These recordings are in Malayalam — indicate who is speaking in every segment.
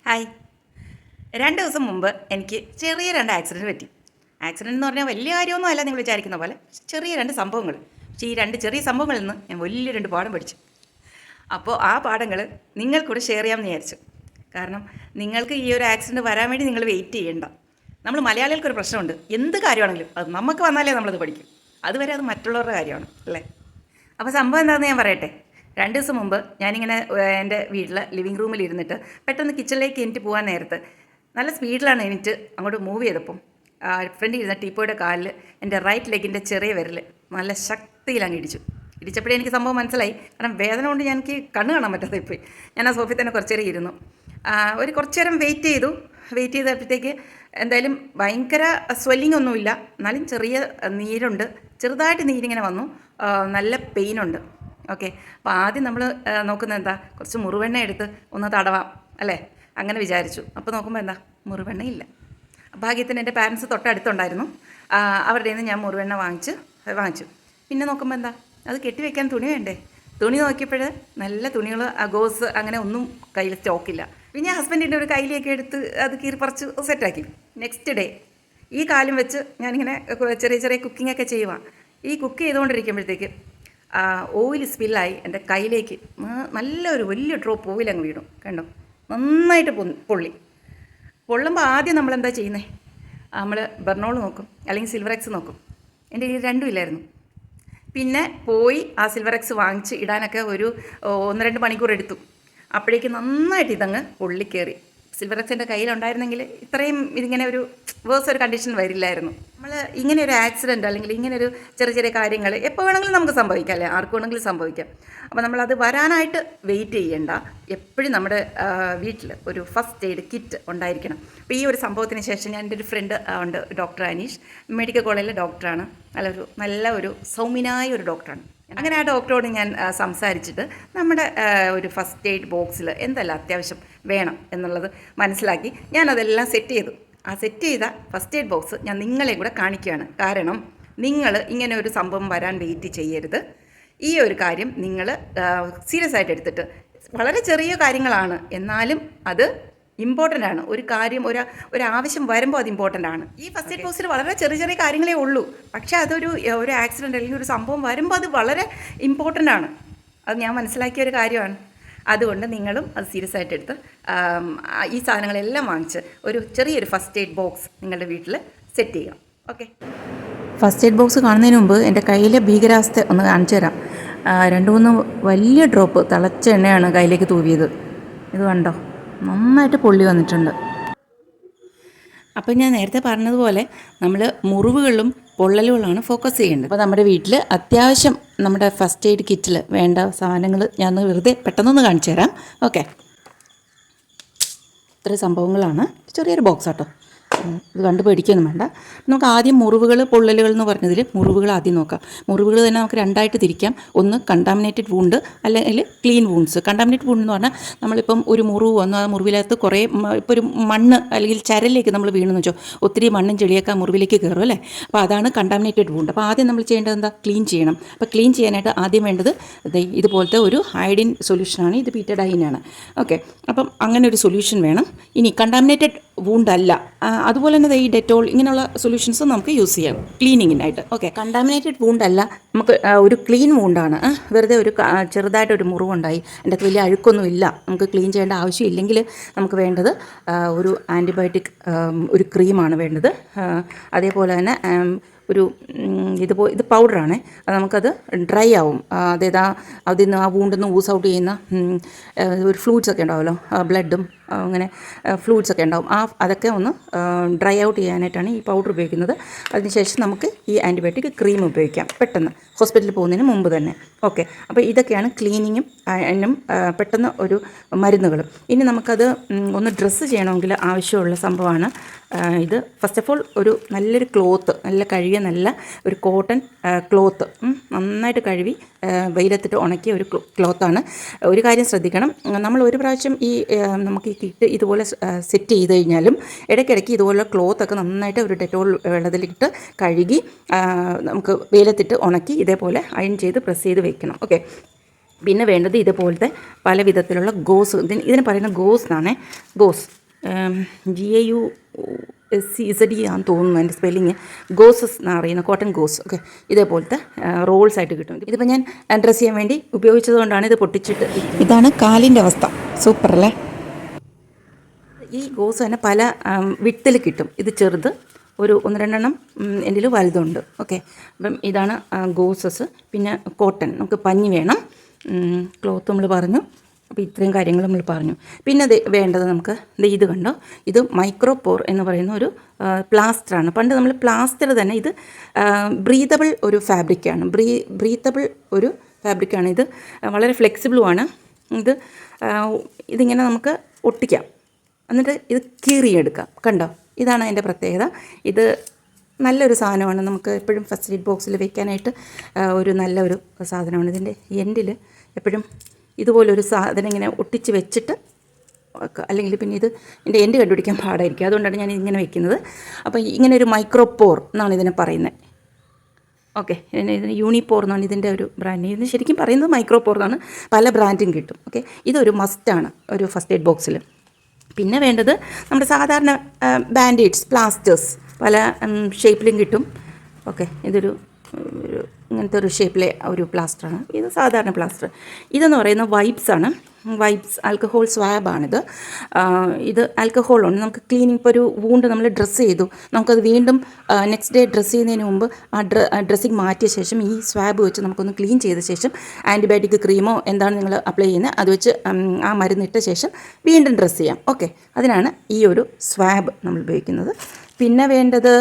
Speaker 1: ഹായ്. 2 ദിവസം മുമ്പ് എനിക്ക് ചെറിയ 2 ആക്സിഡൻറ്റ് പറ്റി. ആക്സിഡൻ്റ് എന്ന് പറഞ്ഞാൽ വലിയ കാര്യമൊന്നും അല്ല നിങ്ങൾ വിചാരിക്കുന്ന പോലെ. ചെറിയ 2 സംഭവങ്ങൾ. പക്ഷേ ഈ 2 ചെറിയ സംഭവങ്ങളിൽ നിന്ന് ഞാൻ വലിയ 2 പാഠം പഠിച്ചു. അപ്പോൾ ആ പാഠങ്ങൾ നിങ്ങൾക്കൂടെ ഷെയർ ചെയ്യാമെന്ന് വിചാരിച്ചു. കാരണം നിങ്ങൾക്ക് ഈ ഒരു ആക്സിഡൻറ്റ് വരാൻ വേണ്ടി നിങ്ങൾ വെയിറ്റ് ചെയ്യേണ്ട. നമ്മൾ മലയാളികൾക്കൊരു പ്രശ്നമുണ്ട്. എന്ത് കാര്യമാണെങ്കിലും അത് നമുക്ക് വന്നാലേ നമ്മളത് പഠിക്കും. അതുവരെ അത് മറ്റുള്ളവരുടെ കാര്യമാണ് അല്ലേ? അപ്പോൾ സംഭവം എന്താണെന്ന് ഞാൻ പറയട്ടെ. 2 ദിവസം മുമ്പ് ഞാനിങ്ങനെ എൻ്റെ വീട്ടിൽ ലിവിങ് റൂമിൽ ഇരുന്നിട്ട് പെട്ടെന്ന് കിച്ചണിലേക്ക് എനിക്ക് പോകാൻ നേരത്ത് നല്ല സ്പീഡിലാണ് എനിക്ക് അങ്ങോട്ട് മൂവ് ചെയ്തപ്പം ഫ്രണ്ടിൽ ഇരുന്ന ടീപ്പോയുടെ കാലിൽ എൻ്റെ റൈറ്റ് ലെഗിൻ്റെ ചെറിയ വിരൽ നല്ല ശക്തിയിൽ അങ്ങ് ഇടിച്ചപ്പോഴേ എനിക്ക് സംഭവം മനസ്സിലായി. കാരണം വേദന കൊണ്ട് എനിക്ക് കണ്ണ് കാണാൻ പറ്റാതെ പോയി. ഞാൻ ആ സോഫയിൽ തന്നെ കുറച്ച് നേരം ഇരുന്നു. കുറച്ച് നേരം വെയിറ്റ് ചെയ്തപ്പോഴത്തേക്ക് എന്തായാലും ഭയങ്കര സ്വെല്ലിംഗ് ഒന്നുമില്ല, എന്നാലും ചെറിയ നീരുണ്ട്, ചെറുതായിട്ട് നീരിങ്ങനെ വന്നു, നല്ല പെയിനുണ്ട്. ഓക്കെ. അപ്പോൾ ആദ്യം നമ്മൾ നോക്കുന്നത് എന്താ, കുറച്ച് മുറിവെണ്ണ എടുത്ത് ഒന്ന് തടവാം അല്ലേ, അങ്ങനെ വിചാരിച്ചു. അപ്പോൾ നോക്കുമ്പോൾ എന്താ, മുറിവെണ്ണ ഇല്ല. ഭാഗ്യത്തിന് എൻ്റെ പാരൻസ് തൊട്ടടുത്തുണ്ടായിരുന്നു. അവരുടെ നിന്ന് ഞാൻ മുറിവെണ്ണ വാങ്ങിച്ചു. പിന്നെ നോക്കുമ്പോൾ എന്താ, അത് കെട്ടിവെക്കാൻ തുണി വേണ്ടേ. തുണി നോക്കിയപ്പോൾ നല്ല തുണികൾ, ഗോസ് അങ്ങനെ ഒന്നും കയ്യിൽ സ്റ്റോക്കില്ല. പിന്നെ ഹസ്ബൻഡിൻ്റെ ഒരു കയ്യിലേക്ക് എടുത്ത് അത് കീറി പറിച്ച് സെറ്റാക്കി. നെക്സ്റ്റ് ഡേ ഈ കാലും വെച്ച് ഞാനിങ്ങനെ ചെറിയ ചെറിയ കുക്കിങ്ങൊക്കെ ചെയ്യുവാണ്. ഈ കുക്ക് ചെയ്തുകൊണ്ടിരിക്കുമ്പോഴത്തേക്ക് ഓയിൽ സ്പില്ലായി എൻ്റെ കയ്യിലേക്ക് വലിയ ഡ്രോപ്പ് ഓയിൽ അങ്ങ് വീണു. കണ്ടോ, നന്നായിട്ട് പൊള്ളുമ്പോൾ ആദ്യം നമ്മളെന്താ ചെയ്യുന്നത്, നമ്മൾ ബെർണോൾ നോക്കും, അല്ലെങ്കിൽ സിൽവറെക്സ് നോക്കും. എൻ്റെ കയ്യിൽ രണ്ടും ഇല്ലായിരുന്നു. പിന്നെ പോയി ആ സിൽവറെക്സ് വാങ്ങിച്ച് ഇടാനൊക്കെ ഒരു 1-2 മണിക്കൂർ എടുത്തു. അപ്പോഴേക്ക് നന്നായിട്ട് ഇതങ്ങ് പൊള്ളിക്കയറി. സിൽവറെക്സിൻ്റെ കയ്യിലുണ്ടായിരുന്നെങ്കിൽ ഇത്രയും ഇതിങ്ങനെ ഒരു വേഴ്സ് കണ്ടീഷൻ വരില്ലായിരുന്നു. നമ്മൾ ഇങ്ങനെ ഒരു ആക്സിഡൻറ്റ് അല്ലെങ്കിൽ ഇങ്ങനെ ഒരു ചെറിയ ചെറിയ കാര്യങ്ങൾ എപ്പോൾ വേണമെങ്കിലും നമുക്ക് സംഭവിക്കാം അല്ലേ, ആർക്ക് വേണമെങ്കിലും സംഭവിക്കാം. അപ്പോൾ നമ്മളത് വരാനായിട്ട് വെയിറ്റ് ചെയ്യേണ്ട. എപ്പോഴും നമ്മുടെ വീട്ടിൽ ഒരു ഫസ്റ്റ് എയ്ഡ് കിറ്റ് ഉണ്ടായിരിക്കണം. അപ്പോൾ ഈ ഒരു സംഭവത്തിന് ശേഷം ഞാൻ എൻ്റെ ഒരു ഫ്രണ്ട് ഉണ്ട്, ഡോക്ടർ അനീഷ്, മെഡിക്കൽ കോളേജിലെ ഡോക്ടറാണ്. നല്ല ഒരു സൗമ്യനായ ഒരു ഡോക്ടറാണ്. അങ്ങനെ ആ ഡോക്ടറോട് ഞാൻ സംസാരിച്ചിട്ട് നമ്മുടെ ഒരു ഫസ്റ്റ് എയ്ഡ് ബോക്സിൽ എന്തെല്ലാം അത്യാവശ്യം വേണം എന്നുള്ളത് മനസ്സിലാക്കി ഞാനതെല്ലാം സെറ്റ് ചെയ്തു. ആ സെറ്റ് ചെയ്ത ഫസ്റ്റ് എയ്ഡ് ബോക്സ് ഞാൻ നിങ്ങളെ കൂടെ കാണിക്കുകയാണ്. കാരണം നിങ്ങൾ ഇങ്ങനെ ഒരു സംഭവം വരാൻ വെയിറ്റ് ചെയ്യരുത്. ഈ ഒരു കാര്യം നിങ്ങൾ സീരിയസ് ആയിട്ട് എടുത്തിട്ട്, വളരെ ചെറിയ കാര്യങ്ങളാണ് എന്നാലും അത് ഇമ്പോർട്ടൻ്റ് ആണ്. ഒരു കാര്യം ഒരു ആവശ്യം വരുമ്പോൾ അത് ഇമ്പോർട്ടൻ്റ് ആണ്. ഈ ഫസ്റ്റ് എയ്ഡ് ബോക്സിൽ വളരെ ചെറിയ ചെറിയ കാര്യങ്ങളേ ഉള്ളൂ. പക്ഷേ ഒരു ആക്സിഡൻറ്റ് അല്ലെങ്കിൽ ഒരു സംഭവം വരുമ്പോൾ അത് വളരെ ഇമ്പോർട്ടൻ്റ് ആണ്. അത് ഞാൻ മനസ്സിലാക്കിയ ഒരു കാര്യമാണ്. അതുകൊണ്ട് നിങ്ങളും അത് സീരിയസ് ആയിട്ട് എടുത്ത് ഈ സാധനങ്ങളെല്ലാം വാങ്ങിച്ച് ഒരു ചെറിയൊരു ഫസ്റ്റ് എയ്ഡ് ബോക്സ് നിങ്ങളുടെ വീട്ടിൽ സെറ്റ് ചെയ്യുക. ഓക്കെ. ഫസ്റ്റ് എയ്ഡ് ബോക്സ് കാണുന്നതിന് മുമ്പ് എൻ്റെ കയ്യിലെ ഭീകരാവസ്ഥ ഒന്ന് കാണിച്ചു തരാം. 2-3 വലിയ ഡ്രോപ്പ് തിളച്ച എണ്ണയാണ് കയ്യിലേക്ക് തൂവിയത്. ഇത് കണ്ടോ, നന്നായിട്ട് പൊള്ളി വന്നിട്ടുണ്ട്. അപ്പം ഞാൻ നേരത്തെ പറഞ്ഞതുപോലെ നമ്മൾ മുറിവുകളിലും പൊള്ളലുകളാണ് ഫോക്കസ് ചെയ്യേണ്ടത്. അപ്പോൾ നമ്മുടെ വീട്ടിൽ അത്യാവശ്യം നമ്മുടെ ഫസ്റ്റ് എയ്ഡ് കിറ്റിൽ വേണ്ട സാധനങ്ങൾ ഞാൻ വെറുതെ പെട്ടെന്നൊന്ന് കാണിച്ചു തരാം. ഓക്കെ. ഇത്രയും സംഭവങ്ങളാണ്. ചെറിയൊരു ബോക്സ് ആട്ടോ, ഇത് കണ്ട് പേടിക്കൊന്നും വേണ്ട. നമുക്ക് ആദ്യം മുറിവുകൾ, പൊള്ളലുകൾ എന്ന് പറഞ്ഞതിൽ മുറിവുകൾ ആദ്യം നോക്കാം. മുറിവുകൾ തന്നെ നമുക്ക് 2ആയിട്ട് തിരിക്കാം. ഒന്ന് കണ്ടാമിനേറ്റഡ് വൂണ്ട് അല്ലെങ്കിൽ ക്ലീൻ വൂണ്ട്സ്. കണ്ടാമിനേറ്റഡ് വൂണ്ട് എന്ന് പറഞ്ഞാൽ നമ്മളിപ്പം ഒരു മുറിവ് വന്നു, ആ മുറിവിനകത്ത് കുറേ ഇപ്പോൾ ഒരു മണ്ണ് അല്ലെങ്കിൽ ചരലിലേക്ക് നമ്മൾ വീണെന്ന് വെച്ചോ, ഒത്തിരി മണ്ണും ചെളിയൊക്കെ ആ മുറിവിലേക്ക് കയറും അല്ലേ. അപ്പോൾ അതാണ് കണ്ടാമിനേറ്റഡ് വൂണ്ട്. അപ്പോൾ ആദ്യം നമ്മൾ ചെയ്യേണ്ടത് എന്താ, ക്ലീൻ ചെയ്യണം. അപ്പോൾ ക്ലീൻ ചെയ്യാനായിട്ട് ആദ്യം വേണ്ടത് ഇതുപോലത്തെ ഒരു അയഡിൻ സൊല്യൂഷനാണ്. ഇത് ബീറ്റഡൈനാണ്. ഓക്കെ. അപ്പം അങ്ങനെ ഒരു സൊല്യൂഷൻ വേണം. ഇനി കണ്ടാമിനേറ്റഡ് വൂണ്ട് അല്ല, അതുപോലെ തന്നെ ഈ ഡെറ്റോൾ ഇങ്ങനെയുള്ള സൊല്യൂഷൻസ് നമുക്ക് യൂസ് ചെയ്യാം ക്ലീനിങ്ങിനായിട്ട്. ഓക്കെ. കണ്ടാമിനേറ്റഡ് വൂണ്ട് അല്ല, നമുക്ക് ഒരു ക്ലീൻ വൂണ്ടാണ്. വെറുതെ ഒരു ചെറുതായിട്ടൊരു മുറിവുണ്ടായി, എൻ്റെ വലിയ അഴുക്കൊന്നും ഇല്ല, നമുക്ക് ക്ലീൻ ചെയ്യേണ്ട ആവശ്യമില്ലെങ്കിൽ നമുക്ക് വേണ്ടത് ഒരു ആൻറ്റിബയോട്ടിക് ഒരു ക്രീമാണ് വേണ്ടത്. അതേപോലെ തന്നെ ഇത് പൗഡറാണ്. അത് നമുക്കത് ഡ്രൈ ആവും. അതായത് അതിൽ നിന്ന് ആ വൂണ്ടിൽ നിന്ന് ഊസ് ഔട്ട് ചെയ്യുന്ന ഒരു ഫ്ലൂയിഡ്സ് ഒക്കെ ഉണ്ടാവുമല്ലോ, ബ്ലഡും അങ്ങനെ ഫ്ലൂയിഡ്സ് ഒക്കെ ഉണ്ടാവും. അതൊക്കെ ഒന്ന് ഡ്രൈ ഔട്ട് ചെയ്യാനായിട്ടാണ് ഈ പൗഡർ ഉപയോഗിക്കുന്നത്. അതിനുശേഷം നമുക്ക് ഈ ആൻറ്റിബയോട്ടിക് ക്രീം ഉപയോഗിക്കാം പെട്ടെന്ന്, ഹോസ്പിറ്റലിൽ പോകുന്നതിന് മുമ്പ് തന്നെ. ഓക്കെ. അപ്പോൾ ഇതൊക്കെയാണ് ക്ലീനിങ്ങും അതിനും പെട്ടെന്ന് ഒരു മരുന്നുകളും. ഇനി നമുക്കത് ഒന്ന് ഡ്രസ്സ് ചെയ്യണമെങ്കിൽ ആവശ്യമുള്ള സംഭവമാണ് ഇത്. ഫസ്റ്റ് ഓഫ് ഓൾ ഒരു നല്ലൊരു ക്ലോത്ത്, നല്ല കഴുകിയ നല്ല ഒരു കോട്ടൺ ക്ലോത്ത്, നന്നായിട്ട് കഴുകി വെയിലത്തിട്ട് ഉണക്കിയ ഒരു ക്ലോത്താണ്. ഒരു കാര്യം ശ്രദ്ധിക്കണം, നമ്മൾ ഒരു പ്രാവശ്യം നമുക്ക് ഈ കിറ്റ് ഇതുപോലെ സെറ്റ് ചെയ്ത് കഴിഞ്ഞാലും ഇടയ്ക്കിടയ്ക്ക് ഇതുപോലെ ക്ലോത്തൊക്കെ നന്നായിട്ട് ഒരു ഡെറ്റോൾ വെള്ളത്തിലിട്ട് കഴുകി നമുക്ക് വെയിലത്തിട്ട് ഉണക്കി ഇതേപോലെ അയൺ ചെയ്ത് പ്രസ് ചെയ്ത് വെക്കണം. ഓക്കെ. പിന്നെ വേണ്ടത് ഇതുപോലത്തെ പല വിധത്തിലുള്ള ഗോസ്, ഇതിന് പറയുന്ന ഗോസ് എന്നാണ്. ഗോസ് GAUSEZ ആണെന്ന് തോന്നുന്നു എൻ്റെ സ്പെല്ലിങ്. ഗോസസ് എന്ന് അറിയുന്ന കോട്ടൺ ഗോസ്. ഓക്കെ, ഇതേപോലത്തെ റോൾസ് ആയിട്ട് കിട്ടും. ഇതിപ്പോൾ ഞാൻ ഡ്രസ്സ് ചെയ്യാൻ വേണ്ടി ഉപയോഗിച്ചതുകൊണ്ടാണ് ഇത് പൊട്ടിച്ചിട്ട്. ഇതാണ് കാലിൻ്റെ അവസ്ഥ. സൂപ്പർ അല്ലേ? ഈ ഗോസ് തന്നെ പല വിട്ടിൽ കിട്ടും. ഇത് ചെറുത്, ഒരു 1-2 എൻ്റെ വലുതുണ്ട്. ഓക്കെ, അപ്പം ഇതാണ് ഗോസസ്. പിന്നെ കോട്ടൺ, നമുക്ക് പഞ്ഞി വേണം. ക്ലോത്ത് നമ്മൾ പറഞ്ഞു. അപ്പോൾ ഇത്രയും കാര്യങ്ങൾ നമ്മൾ പറഞ്ഞു. പിന്നെ അത് വേണ്ടത് നമുക്ക് ഇത് കണ്ടോ, ഇത് മൈക്രോപോർ എന്ന് പറയുന്ന ഒരു പ്ലാസ്റ്ററാണ്. പണ്ട് നമ്മൾ പ്ലാസ്റ്റർ തന്നെ, ഇത് ബ്രീതബിൾ ഒരു ഫാബ്രിക്കാണ്. ബ്രീതബിൾ ഒരു ഫാബ്രിക്കാണ്. ഇത് വളരെ ഫ്ലെക്സിബിളുമാണ്. ഇതിങ്ങനെ നമുക്ക് ഒട്ടിക്കാം, എന്നിട്ട് ഇത് കീറിയെടുക്കാം. കണ്ടോ, ഇതാണ് അതിൻ്റെ പ്രത്യേകത. ഇത് നല്ലൊരു സാധനമാണ്. നമുക്ക് എപ്പോഴും ഫസ്റ്റ് എയ്ഡ് ബോക്സിൽ വെക്കാനായിട്ട് ഒരു നല്ലൊരു സാധനമാണ്. ഇതിൻ്റെ എൻഡിൽ എപ്പോഴും ഇതുപോലൊരു സാധനം ഇങ്ങനെ ഒട്ടിച്ച് വെച്ചിട്ട്, അല്ലെങ്കിൽ പിന്നെ ഇതിൻ്റെ എൻഡ് കണ്ടുപിടിക്കാൻ പാടായിരിക്കും. അതുകൊണ്ടാണ് ഞാൻ ഇങ്ങനെ വെക്കുന്നത്. അപ്പോൾ ഇങ്ങനെ ഒരു മൈക്രോപോർ എന്നാണ് ഇതിനെ പറയുന്നത്. ഓക്കെ, ഇതിന് യൂണിപോർ എന്നാണ് ഇതിൻ്റെ ഒരു ബ്രാൻഡ്. ഇതിന് ശരിക്കും പറയുന്നത് മൈക്രോപോർ എന്നാണ്. പല ബ്രാൻഡും കിട്ടും. ഓക്കെ, ഇതൊരു മസ്റ്റാണ് ഒരു ഫസ്റ്റ് എയ്ഡ് ബോക്സിൽ. പിന്നെ വേണ്ടത് നമ്മുടെ സാധാരണ ബാൻഡേഡ്സ്, പ്ലാസ്റ്റേഴ്സ് പല ഷേപ്പിലും കിട്ടും. ഓക്കെ, ഇതൊരു ഇങ്ങനത്തെ ഒരു ഷേപ്പിലെ ഒരു പ്ലാസ്റ്ററാണ്. ഇത് സാധാരണ പ്ലാസ്റ്റർ. ഇതെന്ന് പറയുന്നത് വൈപ്സാണ്. Wipes alcohol സ്വാബാണിത്. ഇത് ആൽക്കഹോളുണ്ട്. നമുക്ക് ക്ലീനിങ്, ഇപ്പോൾ ഒരു വൂണ്ട് നമ്മൾ ഡ്രസ്സ് ചെയ്തു, നമുക്കത് വീണ്ടും നെക്സ്റ്റ് ഡേ ഡ്രസ്സ് ചെയ്യുന്നതിന് മുമ്പ് ആ ഡ്രസ്സിങ് മാറ്റിയ ശേഷം ഈ സ്വാബ് വെച്ച് നമുക്കൊന്ന് ക്ലീൻ ചെയ്ത ശേഷം ആൻറ്റിബയോട്ടിക് ക്രീമോ എന്താണ് നിങ്ങൾ അപ്ലൈ ചെയ്യുന്നത് അത് വെച്ച് ആ മരുന്നിട്ട ശേഷം വീണ്ടും ഡ്രസ്സ് ചെയ്യാം. ഓക്കെ, അതിനാണ് ഈ ഒരു സ്വാബ് നമ്മൾ ഉപയോഗിക്കുന്നത്. പിന്നെ വേണ്ടത്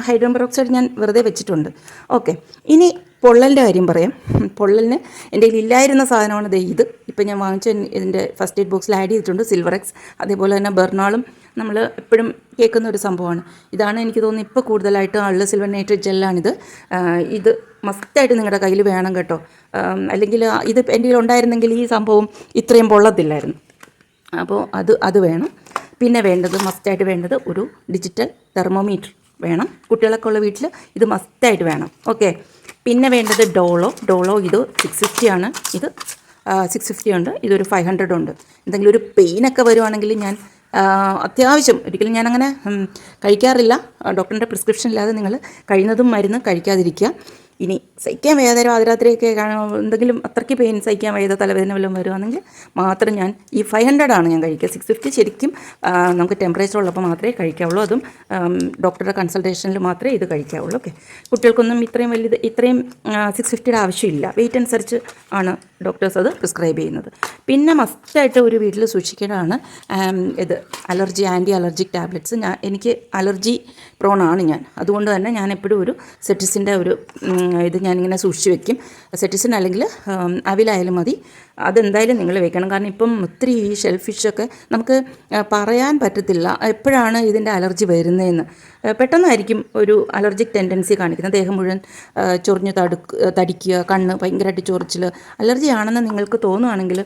Speaker 1: ഹൈഡ്രോജൻ പെറോക്സൈഡ് ഞാൻ വെറുതെ വെച്ചിട്ടുണ്ട്. ഓക്കെ, ഇനി പൊള്ളലിൻ്റെ കാര്യം പറയാം. പൊള്ളലിന് എൻ്റെ കയ്യിൽ ഇല്ലായിരുന്ന സാധനമാണ് ഇത്. ഇപ്പം ഞാൻ വാങ്ങിച്ച ഇതിൻ്റെ ഫസ്റ്റ് എയ്ഡ് ബോക്സിൽ ആഡ് ചെയ്തിട്ടുണ്ട് സിൽവറെക്സ്. അതേപോലെ തന്നെ ബെർണാളും നമ്മൾ എപ്പോഴും കേൾക്കുന്ന ഒരു സംഭവമാണ്. ഇതാണ് എനിക്ക് തോന്നുന്നു ഇപ്പോൾ കൂടുതലായിട്ട് ഉള്ള സിൽവർ നൈട്രേറ്റ് ജെല്ലാണിത്. ഇത് മസ്റ്റായിട്ട് നിങ്ങളുടെ കയ്യിൽ വേണം കേട്ടോ. അല്ലെങ്കിൽ ഇത് എൻ്റെ കയ്യിൽ ഉണ്ടായിരുന്നെങ്കിൽ ഈ സംഭവം ഇത്രയും പൊള്ളത്തില്ലായിരുന്നു. അപ്പോൾ അത് വേണം. പിന്നെ വേണ്ടത്, മസ്റ്റായിട്ട് വേണ്ടത് ഒരു ഡിജിറ്റൽ തെർമോമീറ്റർ വേണം. കുട്ടികളൊക്കെ ഉള്ള വീട്ടിൽ ഇത് മസ്റ്റായിട്ട് വേണം. ഓക്കെ, പിന്നെ വേണ്ടത് ഡോളോ ഇത് 650 ആണ്. ഇത് 650 ഉണ്ട്. ഇതൊരു 500 ഉണ്ട്. എന്തെങ്കിലും ഒരു പെയിനൊക്കെ വരുവാണെങ്കിൽ ഞാൻ അത്യാവശ്യം, ഒരിക്കലും ഞാനങ്ങനെ കഴിക്കാറില്ല. ഡോക്ടറിൻ്റെ പ്രിസ്ക്രിപ്ഷൻ ഇല്ലാതെ നിങ്ങൾ കഴിയുന്നതും മരുന്ന് കഴിക്കാതിരിക്കുക. ഇനി സഹിക്കാൻ വയ്യാതെ രാത്രിയൊക്കെ എന്തെങ്കിലും അത്രയ്ക്ക് പെയിൻ സഹിക്കാൻ വയ്യാതെ തലവേദന വല്ലതും വരുവാണെങ്കിൽ മാത്രം ഞാൻ ഈ 500 ആണ് ഞാൻ കഴിക്കുക. 650 ശരിക്കും നമുക്ക് ടെമ്പറേച്ചർ ഉള്ളപ്പോൾ മാത്രമേ കഴിക്കാവുള്ളൂ. അതും ഡോക്ടറുടെ കൺസൾട്ടേഷനിൽ മാത്രമേ ഇത് കഴിക്കാവുള്ളൂ. ഓക്കെ, കുട്ടികൾക്കൊന്നും ഇത്രയും 650യുടെ ആവശ്യമില്ല. വെയിറ്റ് അനുസരിച്ച് ആണ് ഡോക്ടേഴ്സ് അത് പ്രിസ്ക്രൈബ് ചെയ്യുന്നത്. പിന്നെ മസ്റ്റായിട്ട് ഒരു വീട്ടിൽ സൂക്ഷിക്കേണ്ടതാണ് ഇത് ആൻറ്റി അലർജിക് ടാബ്ലറ്റ്സ്. എനിക്ക് അലർജി പ്രോണാണ് ഞാൻ. അതുകൊണ്ട് തന്നെ ഞാൻ എപ്പോഴും ഒരു സെറ്റിസിൻ്റെ ഒരു ഇത് ഞാനിങ്ങനെ സൂക്ഷിച്ച് വെക്കും. സെറ്റിസിൻ അല്ലെങ്കിൽ അവിലായാലും മതി. അതെന്തായാലും നിങ്ങൾ വെക്കണം. കാരണം ഇപ്പം ഒത്തിരി ഈ ഷെൽഫിഷൊക്കെ നമുക്ക് പറയാൻ പറ്റത്തില്ല എപ്പോഴാണ് ഇതിൻ്റെ അലർജി വരുന്നതെന്ന്. പെട്ടെന്നായിരിക്കും ഒരു അലർജിക് ടെൻഡൻസി കാണിക്കുന്നത്. ദേഹം മുഴുവൻ ചൊറിഞ്ഞ് തടിക്കുക, കണ്ണ് ഭയങ്കരമായിട്ട് ചൊറിച്ചിൽ. അലർജി ആണെന്ന് നിങ്ങൾക്ക് തോന്നുകയാണെങ്കിൽ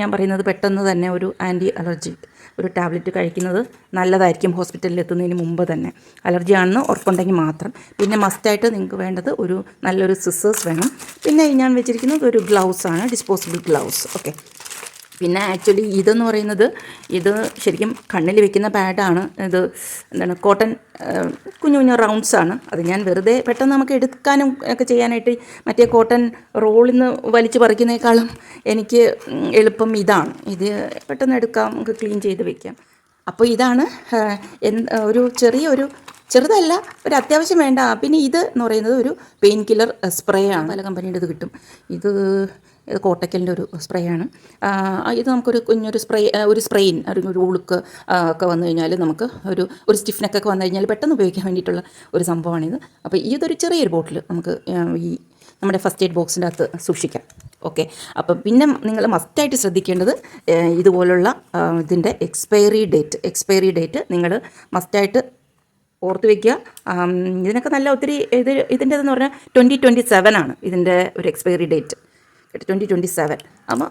Speaker 1: ഞാൻ പറയുന്നത് പെട്ടെന്ന് തന്നെ ഒരു ആൻറ്റി അലർജി ഒരു ടാബ്ലറ്റ് കഴിക്കുന്നത് നല്ലതായിരിക്കും. ഹോസ്പിറ്റലിൽ എത്തുന്നതിന് മുമ്പ് തന്നെ അലർജി ആണെന്ന് ഉറപ്പുണ്ടെങ്കിൽ മാത്രം. പിന്നെ മസ്റ്റായിട്ട് നിങ്ങൾക്ക് വേണ്ടത് ഒരു നല്ലൊരു സിസേഴ്സ് വേണം. പിന്നെ ഞാൻ വെച്ചിരിക്കുന്നത് ഒരു ഗ്ലൗസാണ്, ഡിസ്പോസിബിൾ ഗ്ലൗസ്. ഓക്കെ, പിന്നെ ആക്ച്വലി ഇതെന്ന് പറയുന്നത് ഇത് ശരിക്കും കണ്ണിൽ വെക്കുന്ന പാഡാണ്. ഇത് എന്താണ് കോട്ടൺ കുഞ്ഞു കുഞ്ഞു റൗണ്ട്സാണ്. അത് ഞാൻ വെറുതെ പെട്ടെന്ന് നമുക്ക് എടുക്കാനും ഒക്കെ ചെയ്യാനായിട്ട് മറ്റേ കോട്ടൺ റോളിൽ നിന്ന് വലിച്ചു പറിക്കുന്നേക്കാളും എനിക്ക് എളുപ്പം ഇതാണ്. ഇത് പെട്ടെന്ന് എടുക്കാം, നമുക്ക് ക്ലീൻ ചെയ്ത് വെക്കാം. അപ്പോൾ ഇതാണ് ഒരു ചെറുതല്ല, ഒരു അത്യാവശ്യം വേണ്ട. പിന്നെ ഇത് എന്ന് പറയുന്നത് ഒരു പെയിൻ കില്ലർ സ്പ്രേ ആണ്. പല കമ്പനിയുടെ ഇത് കിട്ടും. ഇത് കോട്ടക്കലിൻ്റെ ഒരു സ്പ്രേ ആണ്. ഇത് നമുക്കൊരു കുഞ്ഞൊരു സ്പ്രെയിൻ ഒരു ഉളുക്ക് ഒക്കെ വന്നു കഴിഞ്ഞാൽ നമുക്ക് ഒരു സ്റ്റിഫ്നെക്കൊക്കെ വന്നു കഴിഞ്ഞാൽ പെട്ടെന്ന് ഉപയോഗിക്കാൻ വേണ്ടിയിട്ടുള്ള ഒരു സംഭവമാണിത്. അപ്പോൾ ഇതൊരു ചെറിയൊരു ബോട്ടിൽ നമുക്ക് ഈ നമ്മുടെ ഫസ്റ്റ് എയ്ഡ് ബോക്സിൻ്റെ അകത്ത് സൂക്ഷിക്കാം. ഓക്കെ, അപ്പം പിന്നെ നിങ്ങൾ മസ്റ്റായിട്ട് ശ്രദ്ധിക്കേണ്ടത് ഇതുപോലുള്ള ഇതിൻ്റെ എക്സ്പയറി ഡേറ്റ് നിങ്ങൾ മസ്റ്റായിട്ട് ഓർത്ത് വയ്ക്കുക. ഇതിനൊക്കെ നല്ല ഒത്തിരി ഇതിൻ്റെതെന്ന് പറഞ്ഞാൽ 2027 ആണ് ഇതിൻ്റെ ഒരു എക്സ്പയറി ഡേറ്റ്. 2027 അപ്പോൾ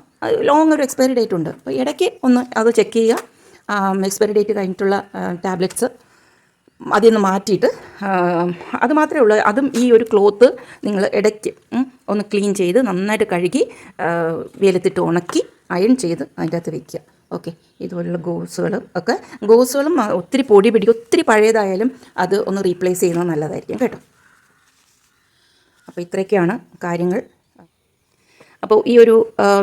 Speaker 1: ലോങ് ഒരു എക്സ്പയറി ഡേറ്റ് ഉണ്ട്. അപ്പോൾ ഇടയ്ക്ക് ഒന്ന് അത് ചെക്ക് ചെയ്യുക. എക്സ്പയറി ഡേറ്റ് കഴിഞ്ഞിട്ടുള്ള ടാബ്ലറ്റ്സ് അതിൽ നിന്ന് മാറ്റിയിട്ട് അത് മാത്രമേ ഉള്ളൂ. അതും ഈ ഒരു ക്ലോത്ത് നിങ്ങൾ ഇടയ്ക്ക് ഒന്ന് ക്ലീൻ ചെയ്ത് നന്നായിട്ട് കഴുകി വെയിലത്തിട്ട് ഉണക്കി അയൺ ചെയ്ത് അതിൻ്റെ അകത്ത് വയ്ക്കുക. ഓക്കെ, ഇതുപോലുള്ള ഗോസുകളും ഒത്തിരി പൊടി പിടിക്കും. ഒത്തിരി പഴയതായാലും അത് ഒന്ന് റീപ്ലേസ് ചെയ്യുന്നത് നല്ലതായിരിക്കും കേട്ടോ. അപ്പോൾ ഇത്രയൊക്കെയാണ് കാര്യങ്ങൾ. അപ്പോൾ ഈ ഒരു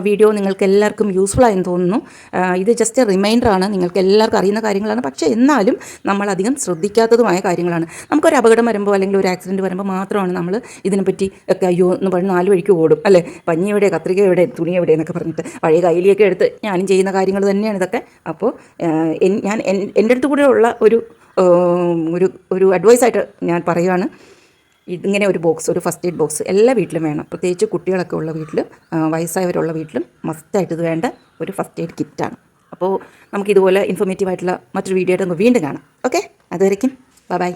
Speaker 1: വീഡിയോ നിങ്ങൾക്ക് എല്ലാവർക്കും യൂസ്ഫുൾ ആയെന്ന് തോന്നുന്നു. ഇത് ജസ്റ്റ് റിമൈൻഡറാണ്, നിങ്ങൾക്ക് എല്ലാവർക്കും അറിയുന്ന കാര്യങ്ങളാണ്. പക്ഷേ എന്നാലും നമ്മളധികം ശ്രദ്ധിക്കാത്തതുമായ കാര്യങ്ങളാണ്. നമുക്കൊരു അപകടം വരുമ്പോൾ അല്ലെങ്കിൽ ഒരു ആക്സിഡൻറ്റ് വരുമ്പോൾ മാത്രമാണ് നമ്മൾ ഇതിനെപ്പറ്റി ഒക്കെ അയ്യോ എന്ന് പറഞ്ഞ് 4 വഴിക്ക് ഓടും അല്ലേ. പഞ്ഞി എവിടെ, കത്രിക എവിടെ, തുണി എവിടെ എന്നൊക്കെ പറഞ്ഞിട്ട് പഴയ കയ്യിലേക്ക് എടുത്ത് ഞാനും ചെയ്യുന്ന കാര്യങ്ങൾ തന്നെയാണ് ഇതൊക്കെ. അപ്പോൾ ഞാൻ എൻ്റെ അടുത്ത് കൂടെ ഉള്ള ഒരു അഡ്വൈസായിട്ട് ഞാൻ പറയുകയാണ്, ഇതിങ്ങനെ ഒരു ഫസ്റ്റ് എയ്ഡ് ബോക്സ് എല്ലാ വീട്ടിലും വേണം. പ്രത്യേകിച്ച് കുട്ടികളൊക്കെ ഉള്ള വീട്ടിലും വയസ്സായവരുള്ള വീട്ടിലും മസ്റ്റായിട്ട് ഇത് വേണ്ട ഒരു ഫസ്റ്റ് എയ്ഡ് കിറ്റാണ്. അപ്പോൾ നമുക്കിതുപോലെ ഇൻഫോർമേറ്റീവായിട്ടുള്ള മറ്റൊരു വീഡിയോ ആയിട്ട് നമുക്ക് വീണ്ടും കാണാം. ഓക്കെ, അതുവരയ്ക്കും ബൈ.